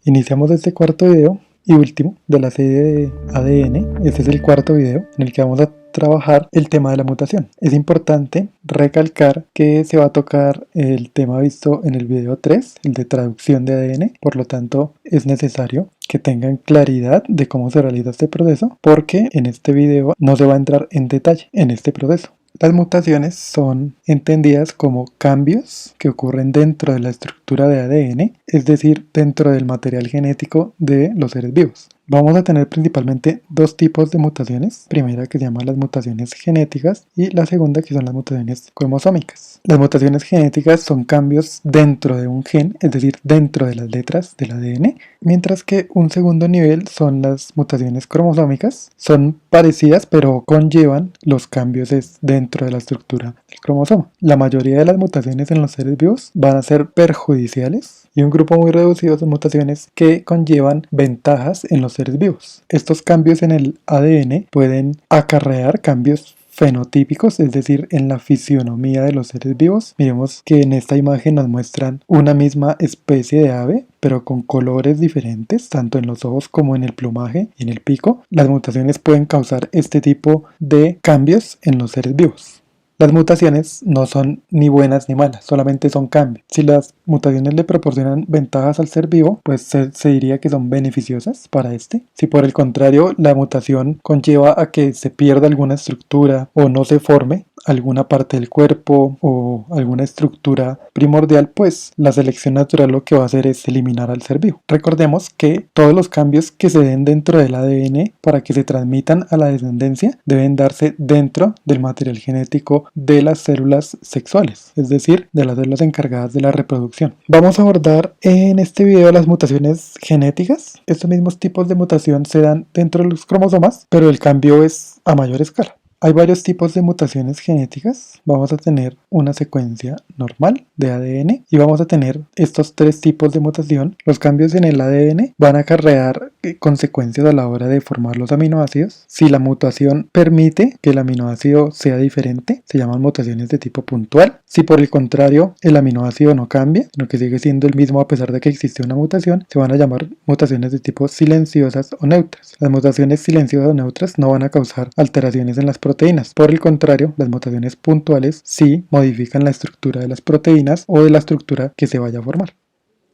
Iniciamos este cuarto video y último de la serie de ADN. Este es el cuarto video en el que vamos a trabajar el tema de la mutación. Es importante recalcar que se va a tocar el tema visto en el video 3, el de traducción de ADN, por lo tanto es necesario que tengan claridad de cómo se realiza este proceso, porque en este video no se va a entrar en detalle en este proceso. Las mutaciones son entendidas como cambios que ocurren dentro de la estructura de ADN, es decir, dentro del material genético de los seres vivos. Vamos a tener principalmente dos tipos de mutaciones, primera que se llama las mutaciones genéticas y la segunda que son las mutaciones cromosómicas. Las mutaciones genéticas son cambios dentro de un gen, es decir, dentro de las letras del ADN, mientras que un segundo nivel son las mutaciones cromosómicas. Son parecidas pero conllevan los cambios dentro de la estructura del cromosoma. La mayoría de las mutaciones en los seres vivos van a ser perjudiciales y un grupo muy reducido son mutaciones que conllevan ventajas en los seres vivos. Estos cambios en el ADN pueden acarrear cambios fenotípicos, es decir, en la fisionomía de los seres vivos. Miremos que en esta imagen nos muestran una misma especie de ave, pero con colores diferentes, tanto en los ojos como en el plumaje y en el pico. Las mutaciones pueden causar este tipo de cambios en los seres vivos. Las mutaciones no son ni buenas ni malas, solamente son cambios. Si las mutaciones le proporcionan ventajas al ser vivo, pues se diría que son beneficiosas para este. Si por el contrario la mutación conlleva a que se pierda alguna estructura o no se forme alguna parte del cuerpo o alguna estructura primordial, pues la selección natural lo que va a hacer es eliminar al ser vivo. Recordemos que todos los cambios que se den dentro del ADN para que se transmitan a la descendencia deben darse dentro del material genético de las células sexuales, es decir, de las células encargadas de la reproducción. Vamos a abordar en este video las mutaciones genéticas. Estos mismos tipos de mutación se dan dentro de los cromosomas, pero el cambio es a mayor escala. Hay varios tipos de mutaciones genéticas. Vamos a tener una secuencia normal de ADN y vamos a tener estos tres tipos de mutación. Los cambios en el ADN van a acarrear consecuencias a la hora de formar los aminoácidos. Si la mutación permite que el aminoácido sea diferente, se llaman mutaciones de tipo puntual. Si por el contrario el aminoácido no cambia, sino que sigue siendo el mismo a pesar de que existe una mutación, se van a llamar mutaciones de tipo silenciosas o neutras. Las mutaciones silenciosas o neutras no van a causar alteraciones en las proteínas. Por el contrario, las mutaciones puntuales sí modifican la estructura de las proteínas o de la estructura que se vaya a formar.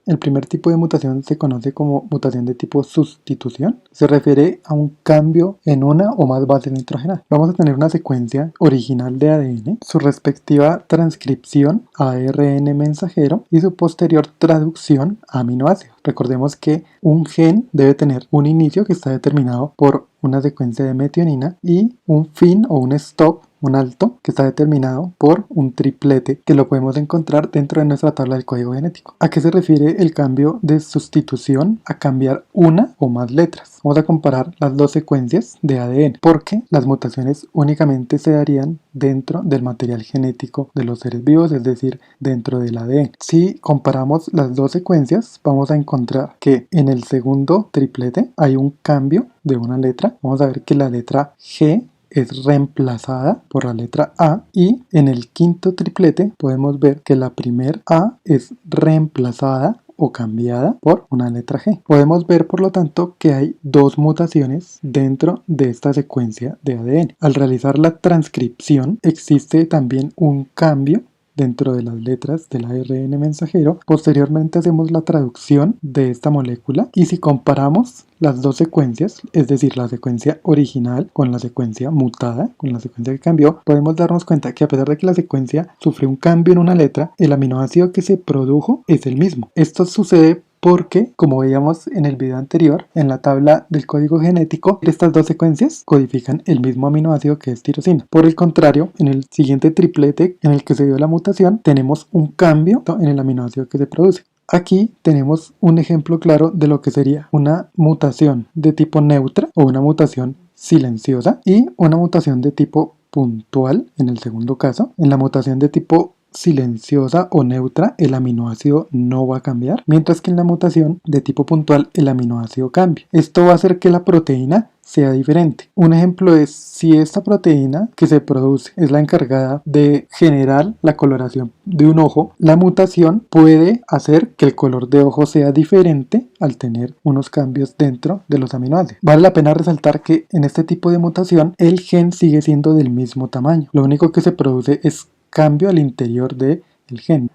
El primer tipo de mutación se conoce como mutación de tipo sustitución. Se refiere a un cambio en una o más bases nitrogenadas. Vamos a tener una secuencia original de ADN, su respectiva transcripción a ARN mensajero y su posterior traducción a aminoácidos. Recordemos que un gen debe tener un inicio que está determinado por una secuencia de metionina y un fin o un stop, un alto, que está determinado por un triplete que lo podemos encontrar dentro de nuestra tabla del código genético. ¿A qué se refiere el cambio de sustitución a cambiar una o más letras? Vamos a comparar las dos secuencias de ADN porque las mutaciones únicamente se darían dentro del material genético de los seres vivos, es decir, dentro del ADN. Si comparamos las dos secuencias, vamos a encontrar que en el segundo triplete hay un cambio de una letra. Vamos a ver que la letra G es reemplazada por la letra A y en el quinto triplete podemos ver que la primer A es reemplazada o cambiada por una letra G. Podemos ver por lo tanto que hay dos mutaciones dentro de esta secuencia de ADN. Al realizar la transcripción existe también un cambio dentro de las letras del ARN mensajero. Posteriormente hacemos la traducción de esta molécula y si comparamos las dos secuencias, es decir, la secuencia original con la secuencia mutada, con la secuencia que cambió, podemos darnos cuenta que a pesar de que la secuencia sufre un cambio en una letra, el aminoácido que se produjo es el mismo. Esto sucede porque, como veíamos en el video anterior, en la tabla del código genético, estas dos secuencias codifican el mismo aminoácido que es tirosina. Por el contrario, en el siguiente triplete en el que se dio la mutación, tenemos un cambio en el aminoácido que se produce. Aquí tenemos un ejemplo claro de lo que sería una mutación de tipo neutra o una mutación silenciosa y una mutación de tipo puntual en el segundo caso. En la mutación de tipo silenciosa o neutra, el aminoácido no va a cambiar, mientras que en la mutación de tipo puntual el aminoácido cambia. Esto va a hacer que la proteína sea diferente. Un ejemplo es si esta proteína que se produce es la encargada de generar la coloración de un ojo, la mutación puede hacer que el color de ojo sea diferente al tener unos cambios dentro de los aminoácidos. Vale la pena resaltar que en este tipo de mutación el gen sigue siendo del mismo tamaño. Lo único que se produce es cambio al interior del gen.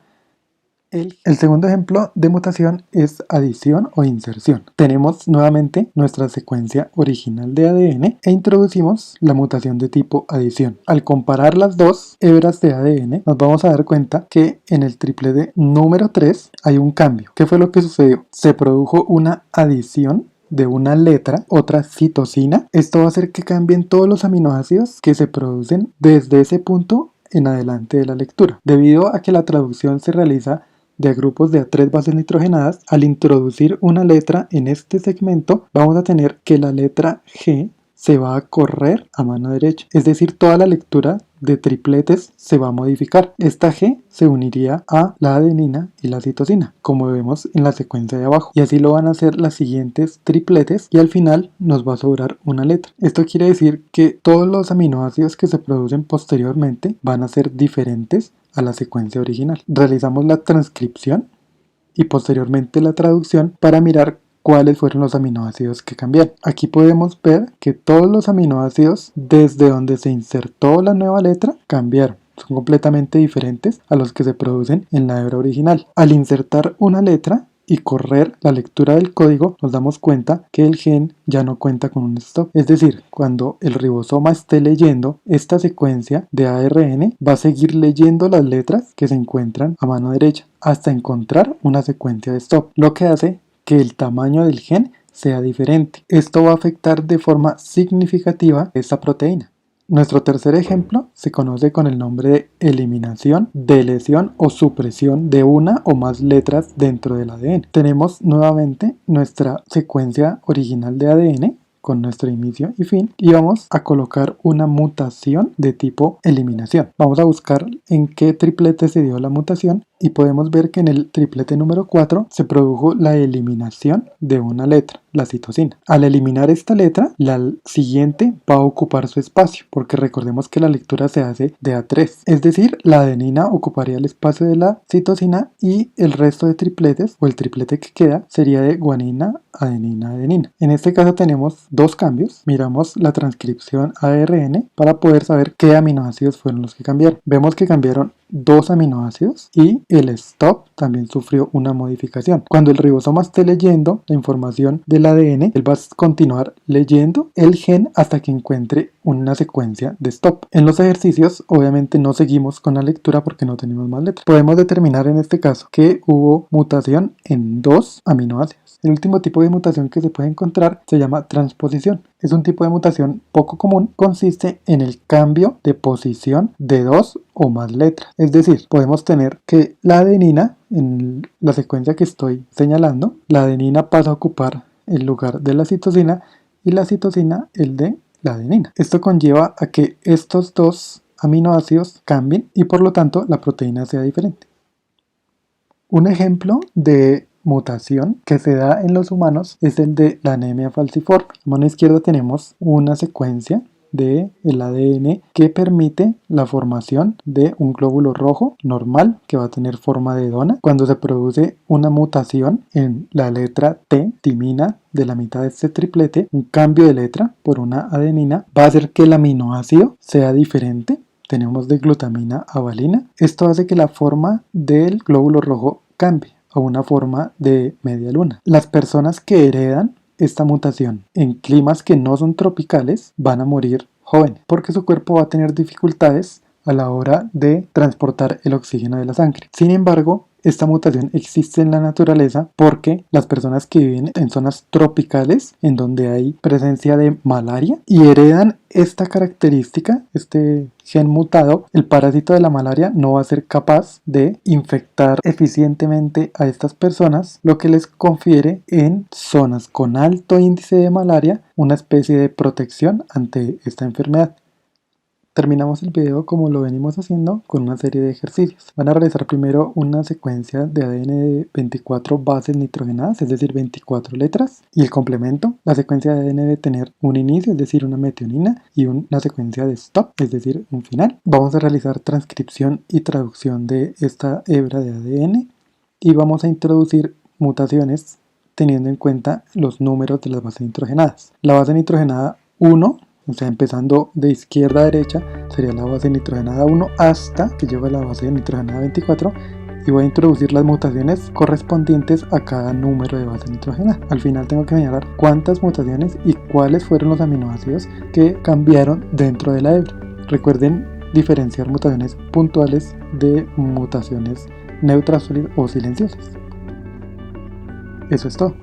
El segundo ejemplo de mutación es adición o inserción. Tenemos nuevamente nuestra secuencia original de ADN e introducimos la mutación de tipo adición. Al comparar las dos hebras de ADN, nos vamos a dar cuenta que en el triplete número 3 hay un cambio. ¿Qué fue lo que sucedió? Se produjo una adición de una letra, otra citosina. Esto va a hacer que cambien todos los aminoácidos que se producen desde ese punto en adelante de la lectura. Debido a que la traducción se realiza de grupos de 3 bases nitrogenadas, al introducir una letra en este segmento, vamos a tener que la letra G se va a correr a mano derecha, es decir, toda la lectura de tripletes se va a modificar. Esta G se uniría a la adenina y la citosina, como vemos en la secuencia de abajo, y así lo van a hacer las siguientes tripletes y al final nos va a sobrar una letra. Esto quiere decir que todos los aminoácidos que se producen posteriormente van a ser diferentes a la secuencia original. Realizamos la transcripción y posteriormente la traducción para mirar cuáles fueron los aminoácidos que cambiaron. Aquí podemos ver que todos los aminoácidos desde donde se insertó la nueva letra cambiaron. Son completamente diferentes a los que se producen en la hebra original. Al insertar una letra y correr la lectura del código, nos damos cuenta que el gen ya no cuenta con un stop. Es decir, cuando el ribosoma esté leyendo esta secuencia de ARN, va a seguir leyendo las letras que se encuentran a mano derecha hasta encontrar una secuencia de stop, lo que hace que el tamaño del gen sea diferente. Esto va a afectar de forma significativa esta proteína. Nuestro tercer ejemplo se conoce con el nombre de eliminación, deleción o supresión de una o más letras dentro del ADN. Tenemos nuevamente nuestra secuencia original de ADN con nuestro inicio y fin y vamos a colocar una mutación de tipo eliminación. Vamos a buscar en qué triplete se dio la mutación y podemos ver que en el triplete número 4 se produjo la eliminación de una letra, la citosina. Al eliminar esta letra, la siguiente va a ocupar su espacio, porque recordemos que la lectura se hace de A3, es decir, la adenina ocuparía el espacio de la citosina y el resto de tripletes o el triplete que queda sería de guanina, adenina, adenina. En este caso tenemos dos cambios. Miramos la transcripción ARN para poder saber qué aminoácidos fueron los que cambiaron. Vemos que cambiaron dos aminoácidos y el stop también sufrió una modificación. Cuando el ribosoma esté leyendo la información del ADN, él va a continuar leyendo el gen hasta que encuentre una secuencia de stop. En los ejercicios obviamente no seguimos con la lectura porque no tenemos más letras. Podemos determinar en este caso que hubo mutación en dos aminoácidos. El último tipo de mutación que se puede encontrar se llama transposición. Es un tipo de mutación poco común, consiste en el cambio de posición de dos o más letras. Es decir, podemos tener que la adenina, en la secuencia que estoy señalando, la adenina pasa a ocupar el lugar de la citosina y la citosina el de la adenina. Esto conlleva a que estos dos aminoácidos cambien y por lo tanto la proteína sea diferente. Un ejemplo de mutación que se da en los humanos es el de la anemia falciforme. A mano izquierda tenemos una secuencia del ADN que permite la formación de un glóbulo rojo normal que va a tener forma de dona. Cuando se produce una mutación en la letra T, timina, de la mitad de este triplete, un cambio de letra por una adenina va a hacer que el aminoácido sea diferente. Tenemos de glutamina a valina. Esto hace que la forma del glóbulo rojo cambie a una forma de media luna. Las personas que heredan esta mutación en climas que no son tropicales van a morir jóvenes porque su cuerpo va a tener dificultades a la hora de transportar el oxígeno de la sangre. Sin embargo, esta mutación existe en la naturaleza porque las personas que viven en zonas tropicales en donde hay presencia de malaria y heredan esta característica, este gen mutado, el parásito de la malaria no va a ser capaz de infectar eficientemente a estas personas, lo que les confiere en zonas con alto índice de malaria una especie de protección ante esta enfermedad. Terminamos el video como lo venimos haciendo con una serie de ejercicios. Van a realizar primero una secuencia de ADN de 24 bases nitrogenadas, es decir, 24 letras, y el complemento. La secuencia de ADN debe tener un inicio, es decir, una metionina, y una secuencia de stop, es decir, un final. Vamos a realizar transcripción y traducción de esta hebra de ADN y vamos a introducir mutaciones teniendo en cuenta los números de las bases nitrogenadas. La base nitrogenada 1, o sea, empezando de izquierda a derecha, sería la base nitrogenada 1 hasta que llegue a la base nitrogenada 24 y voy a introducir las mutaciones correspondientes a cada número de base nitrogenada. Al final tengo que señalar cuántas mutaciones y cuáles fueron los aminoácidos que cambiaron dentro de la hebra. Recuerden diferenciar mutaciones puntuales de mutaciones neutras o silenciosas. Eso es todo.